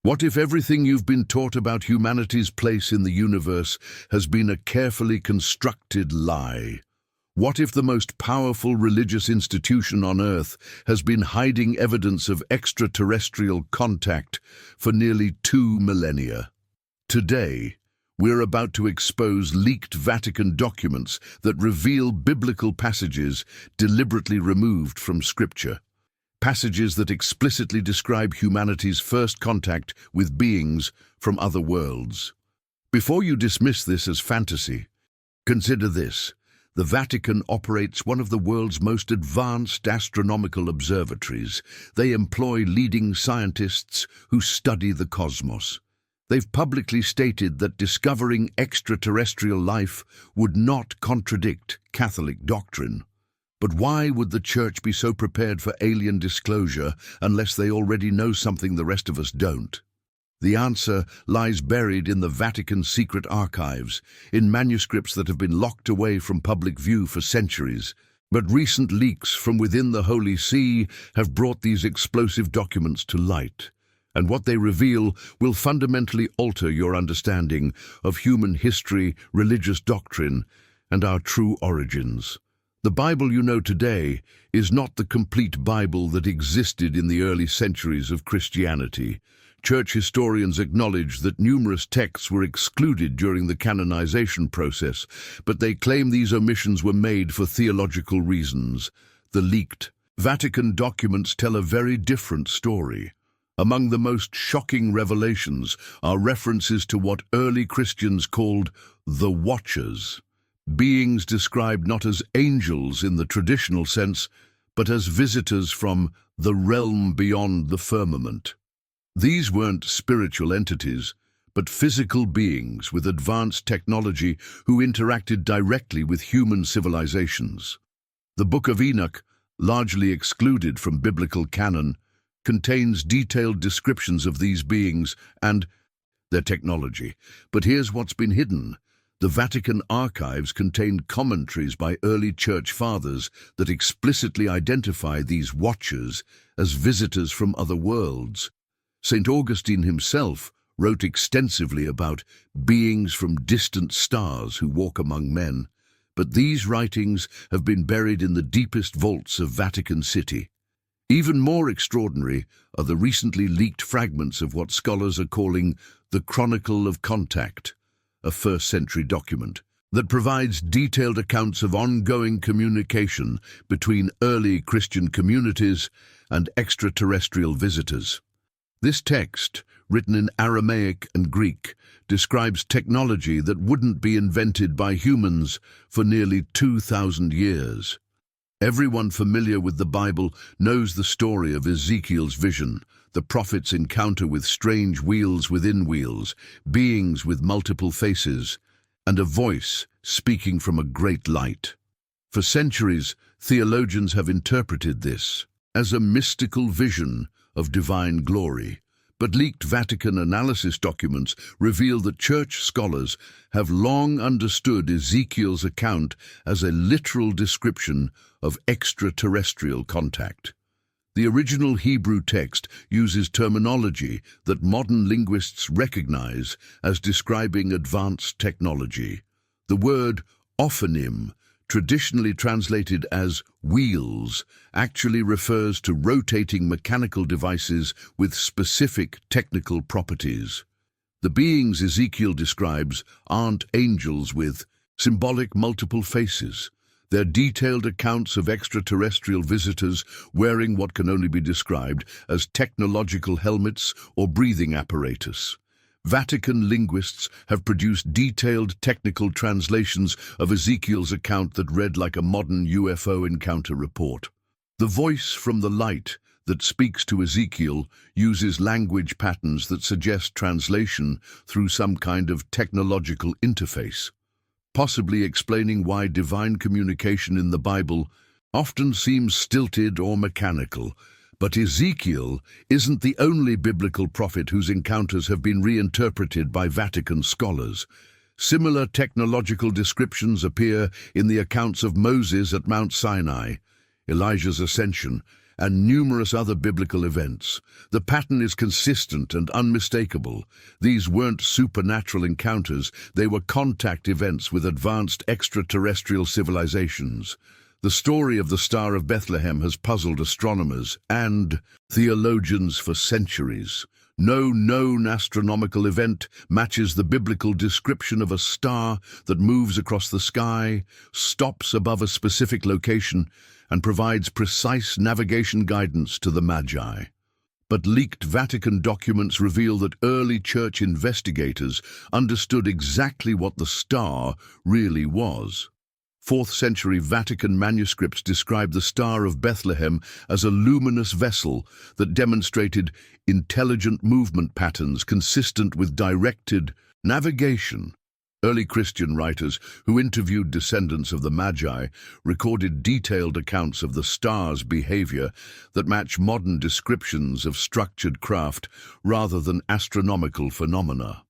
What if everything you've been taught about humanity's place in the universe has been a carefully constructed lie? What if the most powerful religious institution on Earth has been hiding evidence of extraterrestrial contact for nearly 2 millennia? Today, we're about to expose leaked Vatican documents that reveal biblical passages deliberately removed from Scripture. Passages that explicitly describe humanity's first contact with beings from other worlds. Before you dismiss this as fantasy, consider this. The Vatican operates one of the world's most advanced astronomical observatories. They employ leading scientists who study the cosmos. They've publicly stated that discovering extraterrestrial life would not contradict Catholic doctrine. But why would the Church be so prepared for alien disclosure unless they already know something the rest of us don't? The answer lies buried in the Vatican's secret archives, in manuscripts that have been locked away from public view for centuries. But recent leaks from within the Holy See have brought these explosive documents to light. And what they reveal will fundamentally alter your understanding of human history, religious doctrine, and our true origins. The Bible you know today is not the complete Bible that existed in the early centuries of Christianity. Church historians acknowledge that numerous texts were excluded during the canonization process, but they claim these omissions were made for theological reasons. The leaked Vatican documents tell a very different story. Among the most shocking revelations are references to what early Christians called the Watchers, beings described not as angels in the traditional sense, but as visitors from the realm beyond the firmament. These weren't spiritual entities, but physical beings with advanced technology who interacted directly with human civilizations. The Book of Enoch, largely excluded from biblical canon, contains detailed descriptions of these beings and their technology. But here's what's been hidden. The Vatican archives contain commentaries by early church fathers that explicitly identify these watchers as visitors from other worlds. St. Augustine himself wrote extensively about beings from distant stars who walk among men, but these writings have been buried in the deepest vaults of Vatican City. Even more extraordinary are the recently leaked fragments of what scholars are calling the Chronicle of Contact, a first-century document that provides detailed accounts of ongoing communication between early Christian communities and extraterrestrial visitors. This text, written in Aramaic and Greek, describes technology that wouldn't be invented by humans for nearly 2,000 years. Everyone familiar with the Bible knows the story of Ezekiel's vision, the prophet's encounter with strange wheels within wheels, beings with multiple faces, and a voice speaking from a great light. For centuries, theologians have interpreted this as a mystical vision of divine glory. But leaked Vatican analysis documents reveal that church scholars have long understood Ezekiel's account as a literal description of extraterrestrial contact. The original Hebrew text uses terminology that modern linguists recognize as describing advanced technology. The word ophanim, traditionally translated as wheels, actually refers to rotating mechanical devices with specific technical properties. The beings Ezekiel describes aren't angels with symbolic multiple faces. They're detailed accounts of extraterrestrial visitors wearing what can only be described as technological helmets or breathing apparatus. Vatican linguists have produced detailed technical translations of Ezekiel's account that read like a modern UFO encounter report. The voice from the light that speaks to Ezekiel uses language patterns that suggest translation through some kind of technological interface, possibly explaining why divine communication in the Bible often seems stilted or mechanical. But Ezekiel isn't the only biblical prophet whose encounters have been reinterpreted by Vatican scholars. Similar technological descriptions appear in the accounts of Moses at Mount Sinai, Elijah's ascension, and numerous other biblical events. The pattern is consistent and unmistakable. These weren't supernatural encounters, they were contact events with advanced extraterrestrial civilizations. The story of the Star of Bethlehem has puzzled astronomers and theologians for centuries. No known astronomical event matches the biblical description of a star that moves across the sky, stops above a specific location, and provides precise navigation guidance to the Magi. But leaked Vatican documents reveal that early church investigators understood exactly what the star really was. 4th century Vatican manuscripts describe the Star of Bethlehem as a luminous vessel that demonstrated intelligent movement patterns consistent with directed navigation. Early Christian writers who interviewed descendants of the Magi recorded detailed accounts of the star's behavior that match modern descriptions of structured craft rather than astronomical phenomena.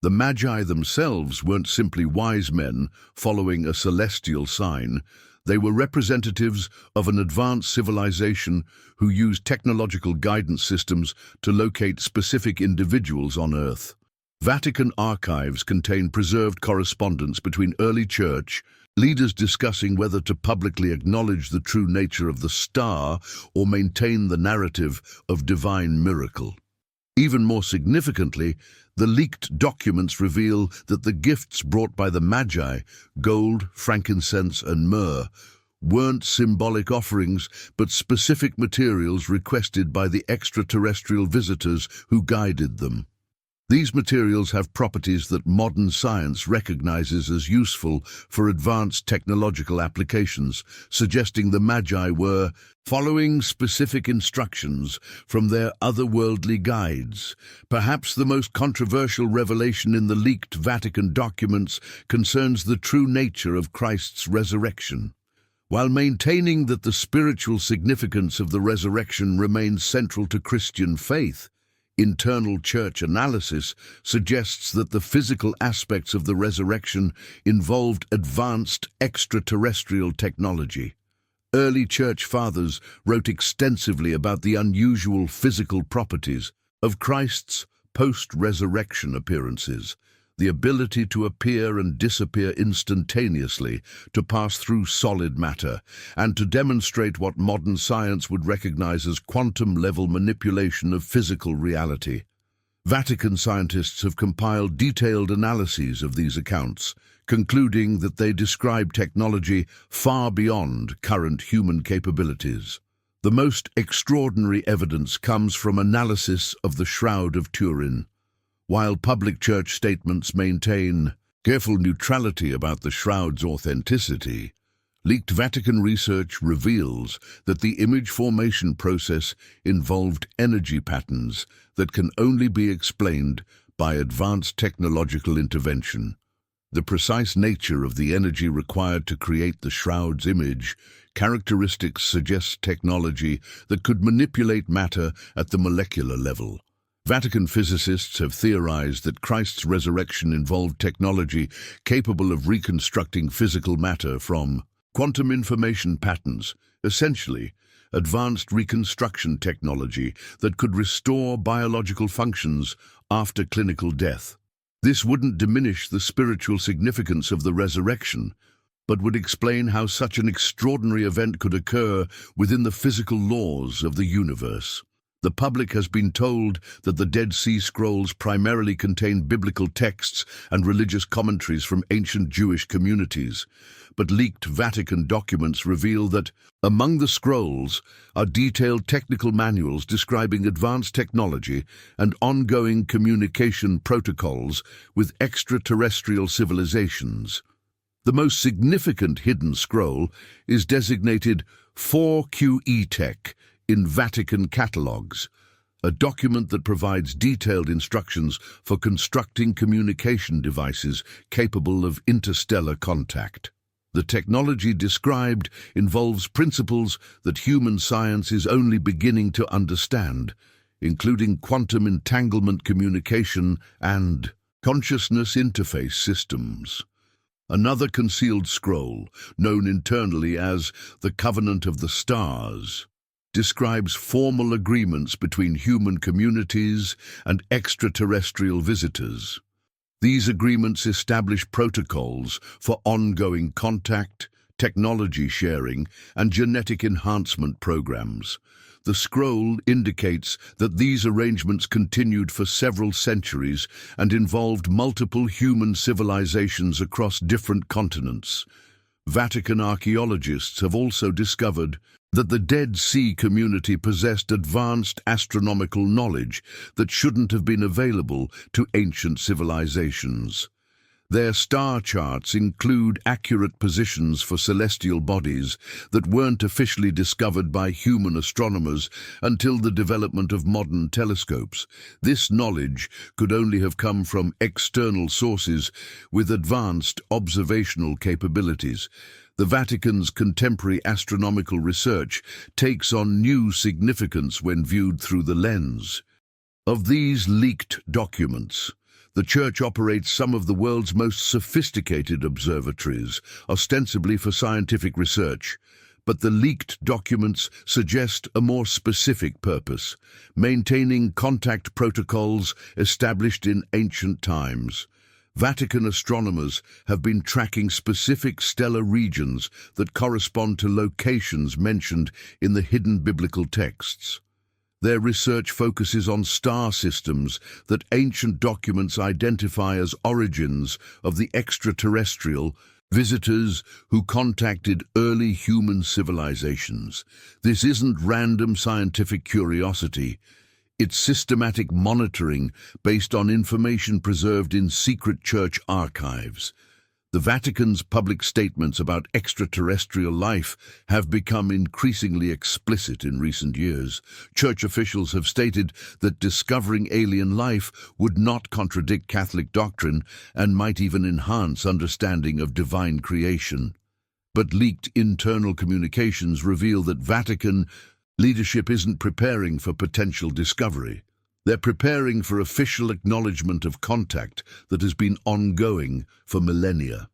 The Magi themselves weren't simply wise men following a celestial sign. They were representatives of an advanced civilization who used technological guidance systems to locate specific individuals on Earth. Vatican archives contain preserved correspondence between early church leaders discussing whether to publicly acknowledge the true nature of the star or maintain the narrative of divine miracle. Even more significantly, the leaked documents reveal that the gifts brought by the Magi, gold, frankincense, and myrrh, weren't symbolic offerings, but specific materials requested by the extraterrestrial visitors who guided them. These materials have properties that modern science recognizes as useful for advanced technological applications, suggesting the Magi were following specific instructions from their otherworldly guides. Perhaps the most controversial revelation in the leaked Vatican documents concerns the true nature of Christ's resurrection. While maintaining that the spiritual significance of the resurrection remains central to Christian faith, internal church analysis suggests that the physical aspects of the resurrection involved advanced extraterrestrial technology. Early church fathers wrote extensively about the unusual physical properties of Christ's post-resurrection appearances, the ability to appear and disappear instantaneously, to pass through solid matter, and to demonstrate what modern science would recognize as quantum-level manipulation of physical reality. Vatican scientists have compiled detailed analyses of these accounts, concluding that they describe technology far beyond current human capabilities. The most extraordinary evidence comes from analysis of the Shroud of Turin. While public church statements maintain careful neutrality about the shroud's authenticity, leaked Vatican research reveals that the image formation process involved energy patterns that can only be explained by advanced technological intervention. The precise nature of the energy required to create the shroud's image characteristics suggest technology that could manipulate matter at the molecular level. Vatican physicists have theorized that Christ's resurrection involved technology capable of reconstructing physical matter from quantum information patterns, essentially advanced reconstruction technology that could restore biological functions after clinical death. This wouldn't diminish the spiritual significance of the resurrection, but would explain how such an extraordinary event could occur within the physical laws of the universe. The public has been told that the Dead Sea Scrolls primarily contain biblical texts and religious commentaries from ancient Jewish communities, but leaked Vatican documents reveal that among the scrolls are detailed technical manuals describing advanced technology and ongoing communication protocols with extraterrestrial civilizations. The most significant hidden scroll is designated 4QE Tech in Vatican catalogues, a document that provides detailed instructions for constructing communication devices capable of interstellar contact. The technology described involves principles that human science is only beginning to understand, including quantum entanglement communication and consciousness interface systems. Another concealed scroll, known internally as the Covenant of the Stars, describes formal agreements between human communities and extraterrestrial visitors. These agreements establish protocols for ongoing contact, technology sharing, and genetic enhancement programs. The scroll indicates that these arrangements continued for several centuries and involved multiple human civilizations across different continents. Vatican archaeologists have also discovered that the Dead Sea community possessed advanced astronomical knowledge that shouldn't have been available to ancient civilizations. Their star charts include accurate positions for celestial bodies that weren't officially discovered by human astronomers until the development of modern telescopes. This knowledge could only have come from external sources with advanced observational capabilities. The Vatican's contemporary astronomical research takes on new significance when viewed through the lens of these leaked documents. The Church operates some of the world's most sophisticated observatories, ostensibly for scientific research, but the leaked documents suggest a more specific purpose, maintaining contact protocols established in ancient times. Vatican astronomers have been tracking specific stellar regions that correspond to locations mentioned in the hidden biblical texts. Their research focuses on star systems that ancient documents identify as origins of the extraterrestrial visitors who contacted early human civilizations. This isn't random scientific curiosity. It's systematic monitoring based on information preserved in secret church archives. The Vatican's public statements about extraterrestrial life have become increasingly explicit in recent years. Church officials have stated that discovering alien life would not contradict Catholic doctrine and might even enhance understanding of divine creation. But leaked internal communications reveal that Vatican leadership isn't preparing for potential discovery. They're preparing for official acknowledgement of contact that has been ongoing for millennia.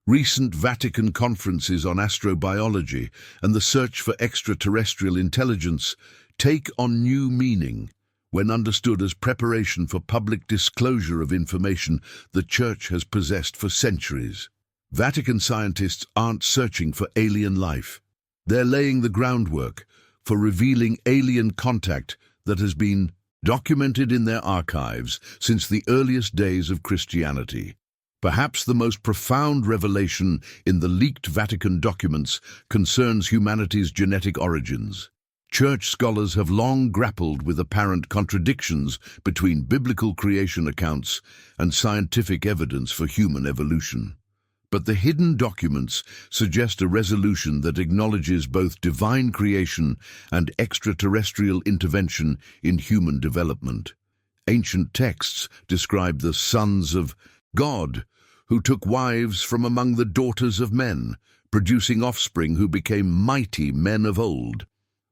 Recent Vatican conferences on astrobiology and the search for extraterrestrial intelligence take on new meaning when understood as preparation for public disclosure of information the Church has possessed for centuries. Vatican scientists aren't searching for alien life. They're laying the groundwork for revealing alien contact that has been documented in their archives since the earliest days of Christianity. Perhaps the most profound revelation in the leaked Vatican documents concerns humanity's genetic origins. Church scholars have long grappled with apparent contradictions between biblical creation accounts and scientific evidence for human evolution. But the hidden documents suggest a resolution that acknowledges both divine creation and extraterrestrial intervention in human development. Ancient texts describe the sons of God, who took wives from among the daughters of men, producing offspring who became mighty men of old.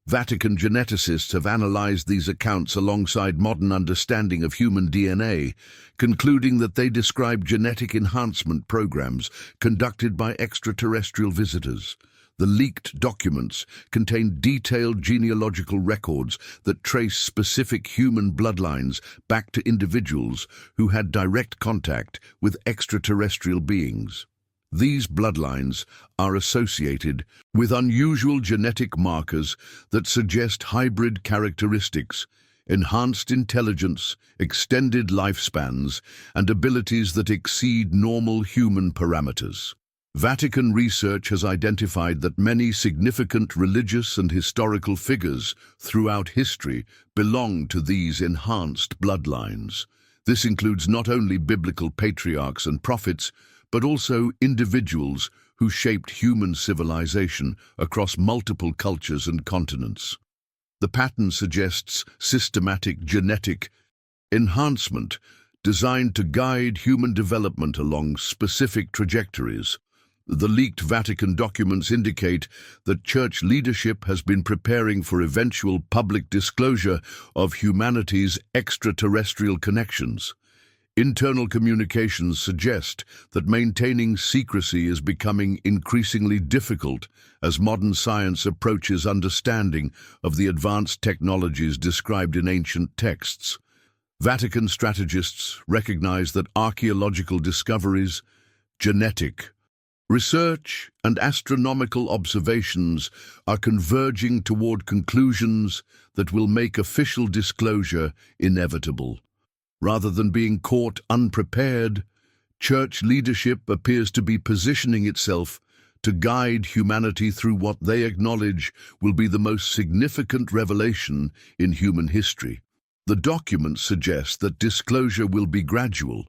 Vatican geneticists have analyzed these accounts alongside modern understanding of human DNA, concluding that they describe genetic enhancement programs conducted by extraterrestrial visitors. The leaked documents contain detailed genealogical records that trace specific human bloodlines back to individuals who had direct contact with extraterrestrial beings. These bloodlines are associated with unusual genetic markers that suggest hybrid characteristics, enhanced intelligence, extended lifespans, and abilities that exceed normal human parameters. Vatican research has identified that many significant religious and historical figures throughout history belong to these enhanced bloodlines. This includes not only biblical patriarchs and prophets, but also individuals who shaped human civilization across multiple cultures and continents. The pattern suggests systematic genetic enhancement designed to guide human development along specific trajectories. The leaked Vatican documents indicate that church leadership has been preparing for eventual public disclosure of humanity's extraterrestrial connections. Internal communications suggest that maintaining secrecy is becoming increasingly difficult as modern science approaches understanding of the advanced technologies described in ancient texts. Vatican strategists recognize that archaeological discoveries, genetic research, and astronomical observations are converging toward conclusions that will make official disclosure inevitable. Rather than being caught unprepared, church leadership appears to be positioning itself to guide humanity through what they acknowledge will be the most significant revelation in human history. The documents suggest that disclosure will be gradual,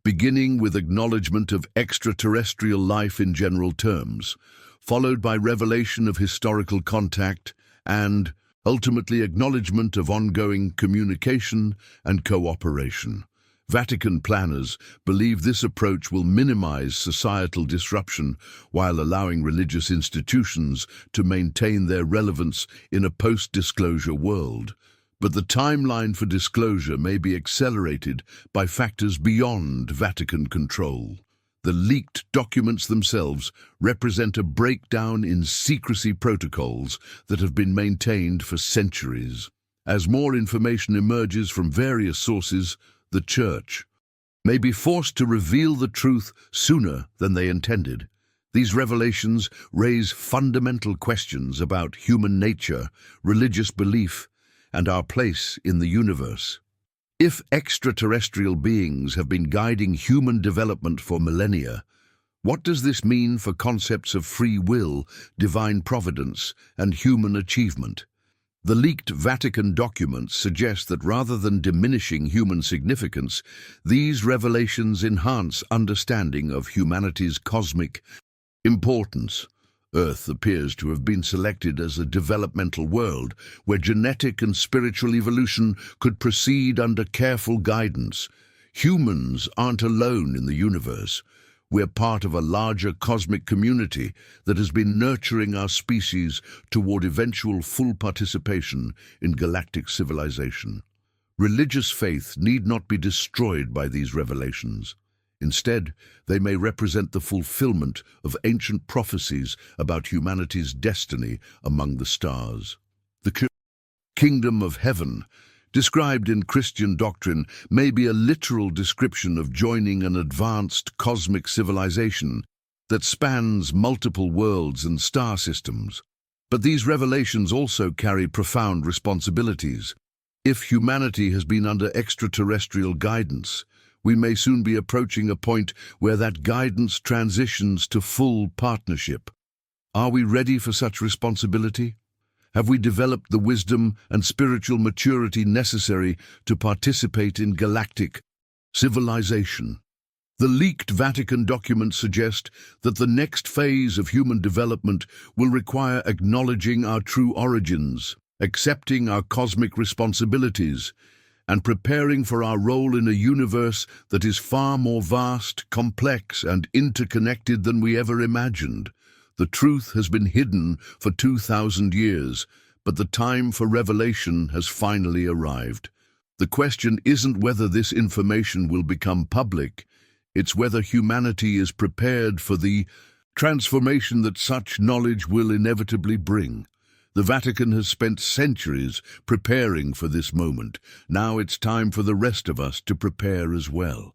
beginning with acknowledgement of extraterrestrial life in general terms, followed by revelation of historical contact and, ultimately, acknowledgement of ongoing communication and cooperation. Vatican planners believe this approach will minimize societal disruption while allowing religious institutions to maintain their relevance in a post-disclosure world. But the timeline for disclosure may be accelerated by factors beyond Vatican control. The leaked documents themselves represent a breakdown in secrecy protocols that have been maintained for centuries. As more information emerges from various sources, the Church may be forced to reveal the truth sooner than they intended. These revelations raise fundamental questions about human nature, religious belief, and our place in the universe. If extraterrestrial beings have been guiding human development for millennia, what does this mean for concepts of free will, divine providence, and human achievement? The leaked Vatican documents suggest that rather than diminishing human significance, these revelations enhance understanding of humanity's cosmic importance. Earth appears to have been selected as a developmental world where genetic and spiritual evolution could proceed under careful guidance. Humans aren't alone in the universe. We're part of a larger cosmic community that has been nurturing our species toward eventual full participation in galactic civilization. Religious faith need not be destroyed by these revelations. Instead, they may represent the fulfillment of ancient prophecies about humanity's destiny among the stars. The kingdom of heaven, described in Christian doctrine, may be a literal description of joining an advanced cosmic civilization that spans multiple worlds and star systems. But these revelations also carry profound responsibilities. If humanity has been under extraterrestrial guidance, we may soon be approaching a point where that guidance transitions to full partnership. Are we ready for such responsibility? Have we developed the wisdom and spiritual maturity necessary to participate in galactic civilization? The leaked Vatican documents suggest that the next phase of human development will require acknowledging our true origins, accepting our cosmic responsibilities, and preparing for our role in a universe that is far more vast, complex, and interconnected than we ever imagined. The truth has been hidden for 2,000 years, but the time for revelation has finally arrived. The question isn't whether this information will become public, it's whether humanity is prepared for the transformation that such knowledge will inevitably bring. The Vatican has spent centuries preparing for this moment. Now it's time for the rest of us to prepare as well.